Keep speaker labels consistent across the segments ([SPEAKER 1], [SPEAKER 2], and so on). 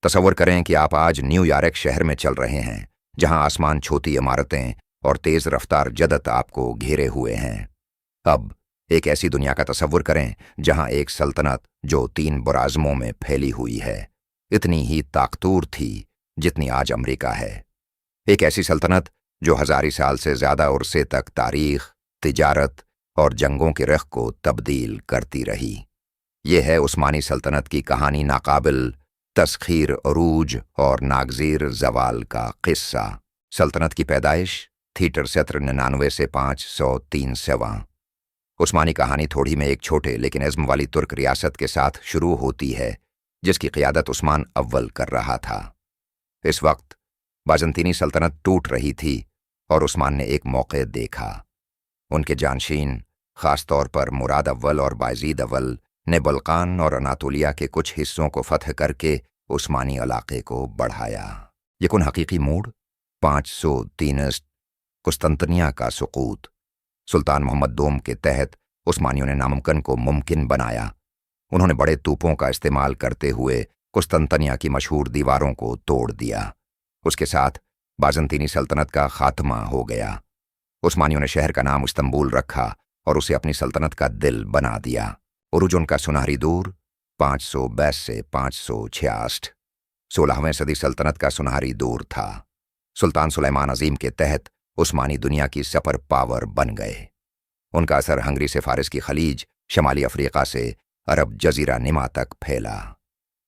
[SPEAKER 1] تصور کریں کہ آپ آج نیو یارک شہر میں چل رہے ہیں، جہاں آسمان چھوتی عمارتیں اور تیز رفتار جدت آپ کو گھیرے ہوئے ہیں۔ اب ایک ایسی دنیا کا تصور کریں جہاں ایک سلطنت جو 3 براعظموں میں پھیلی ہوئی ہے، اتنی ہی طاقتور تھی جتنی آج امریکہ ہے۔ ایک ایسی سلطنت جو ہزاری سال سے زیادہ عرصے تک تاریخ، تجارت اور جنگوں کے رخ کو تبدیل کرتی رہی۔ یہ ہے عثمانی سلطنت کی کہانی، ناقابل تسخیر عروج اور ناگزیر زوال کا قصہ۔ سلطنت کی پیدائش تھیٹر 1799 سے 503 عثمانی کہانی تھوڑی میں ایک چھوٹے لیکن عزم والی ترک ریاست کے ساتھ شروع ہوتی ہے، جس کی قیادت عثمان اول کر رہا تھا۔ اس وقت بازنطینی سلطنت ٹوٹ رہی تھی اور عثمان نے ایک موقع دیکھا۔ ان کے جانشین، خاص طور پر مراد اول اور بایزید اول، نے بلقان اور اناطولیہ کے کچھ حصوں کو فتح کر کے عثمانی علاقے کو بڑھایا۔ یکن حقیقی موڑ 503 قسطنطنیہ کا سقوط۔ سلطان محمد دوم کے تحت عثمانیوں نے ناممکن کو ممکن بنایا۔ انہوں نے بڑے توپوں کا استعمال کرتے ہوئے قسطنطنیہ کی مشہور دیواروں کو توڑ دیا۔ اس کے ساتھ بازنطینی سلطنت کا خاتمہ ہو گیا۔ عثمانیوں نے شہر کا نام استنبول رکھا اور اسے اپنی سلطنت کا دل بنا دیا۔ عروج ان کا سنہری دور 522 سے 566 16ویں صدی سلطنت کا سنہری دور تھا۔ سلطان سلیمان عظیم کے تحت عثمانی دنیا کی سپر پاور بن گئے۔ ان کا اثر ہنگری سے فارس کی خلیج، شمالی افریقہ سے عرب جزیرہ نما تک پھیلا۔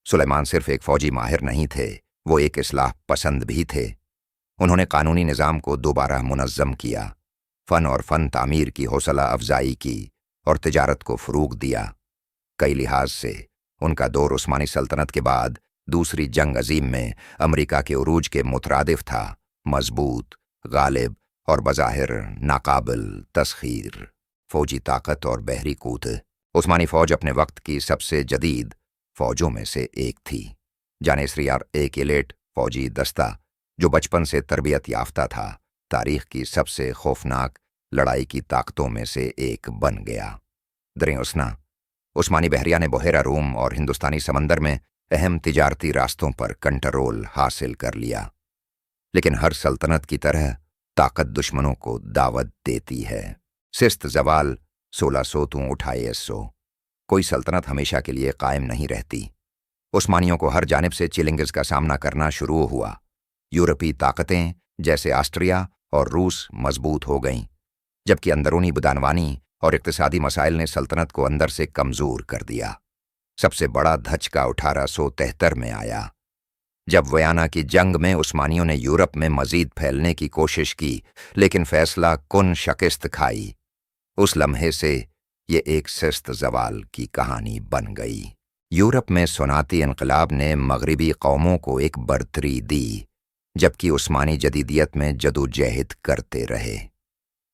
[SPEAKER 1] سلیمان صرف ایک فوجی ماہر نہیں تھے، وہ ایک اصلاح پسند بھی تھے۔ انہوں نے قانونی نظام کو دوبارہ منظم کیا، فن اور فن تعمیر کی حوصلہ افزائی کی اور تجارت کو فروغ دیا۔ کئی لحاظ سے ان کا دور عثمانی سلطنت کے بعد دوسری جنگ عظیم میں امریکہ کے عروج کے مترادف تھا، مضبوط، غالب اور بظاہر ناقابل تسخیر فوجی طاقت اور بحری قوت۔ عثمانی فوج اپنے وقت کی سب سے جدید فوجوں میں سے ایک تھی۔ جانیسری اور ایک ایلیٹ فوجی دستہ جو بچپن سے تربیت یافتہ تھا، تاریخ کی سب سے خوفناک لڑائی کی طاقتوں میں سے ایک بن گیا۔ دریں حسنہ عثمانی بحریہ نے بحیرہ روم اور ہندوستانی سمندر میں اہم تجارتی راستوں پر کنٹرول حاصل کر لیا۔ لیکن ہر سلطنت کی طرح طاقت دشمنوں کو دعوت دیتی ہے۔ سست زوال 1600 تو 2800 کوئی سلطنت ہمیشہ کے لیے قائم نہیں رہتی۔ عثمانیوں کو ہر جانب سے چیلنجز کا سامنا کرنا شروع ہوا۔ یورپی طاقتیں جیسے آسٹریا اور روس مضبوط ہو گئیں، جبکہ اندرونی بدعنوانی اور اقتصادی مسائل نے سلطنت کو اندر سے کمزور کر دیا۔ سب سے بڑا دھچکا 1873 میں آیا، جب ویانا کی جنگ میں عثمانیوں نے یورپ میں مزید پھیلنے کی کوشش کی، لیکن فیصلہ کن شکست کھائی۔ اس لمحے سے یہ ایک سست زوال کی کہانی بن گئی۔ یورپ میں صنعتی انقلاب نے مغربی قوموں کو ایک برتری دی، جبکہ عثمانی جدیدیت میں جدوجہد کرتے رہے۔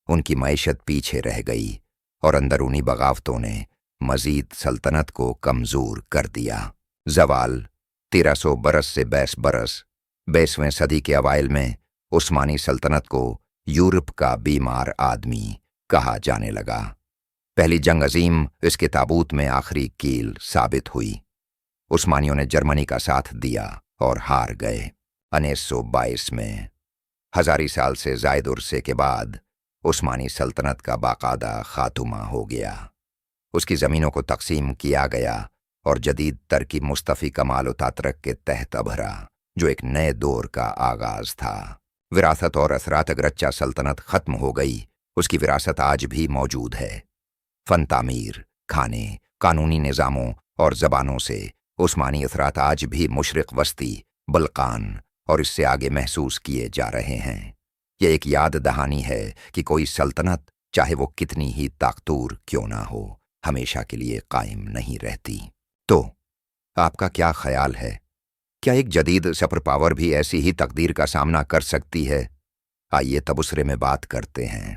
[SPEAKER 1] ان کی معیشت پیچھے رہ گئی اور اندرونی بغاوتوں نے مزید سلطنت کو کمزور کر دیا۔ زوال 1300 برس سے 22 برس 22ویں صدی کے اوائل میں عثمانی سلطنت کو یورپ کا بیمار آدمی کہا جانے لگا۔ پہلی جنگ عظیم اس کے تابوت میں آخری کیل ثابت ہوئی۔ عثمانیوں نے جرمنی کا ساتھ دیا اور ہار گئے۔ 1922 میں ہزاری سال سے زائد عرصے کے بعد عثمانی سلطنت کا باقاعدہ خاتمہ ہو گیا۔ اس کی زمینوں کو تقسیم کیا گیا اور جدید ترکی مصطفی کمال اتاترک کے تحت ابھرا، جو ایک نئے دور کا آغاز تھا۔ وراثت اور اثرات اگرچہ سلطنت ختم ہو گئی، اس کی وراثت آج بھی موجود ہے۔ فن تعمیر، کھانے، قانونی نظاموں اور زبانوں سے عثمانی اثرات آج بھی مشرق وسطی، بلقان اور اس سے آگے محسوس کیے جا رہے ہیں۔ یہ ایک یاد دہانی ہے کہ کوئی سلطنت، چاہے وہ کتنی ہی طاقتور کیوں نہ ہو، ہمیشہ کے لیے قائم نہیں رہتی۔ تو آپ کا کیا خیال ہے؟ کیا ایک جدید سپر پاور بھی ایسی ہی تقدیر کا سامنا کر سکتی ہے؟ آئیے تبصرے میں بات کرتے ہیں۔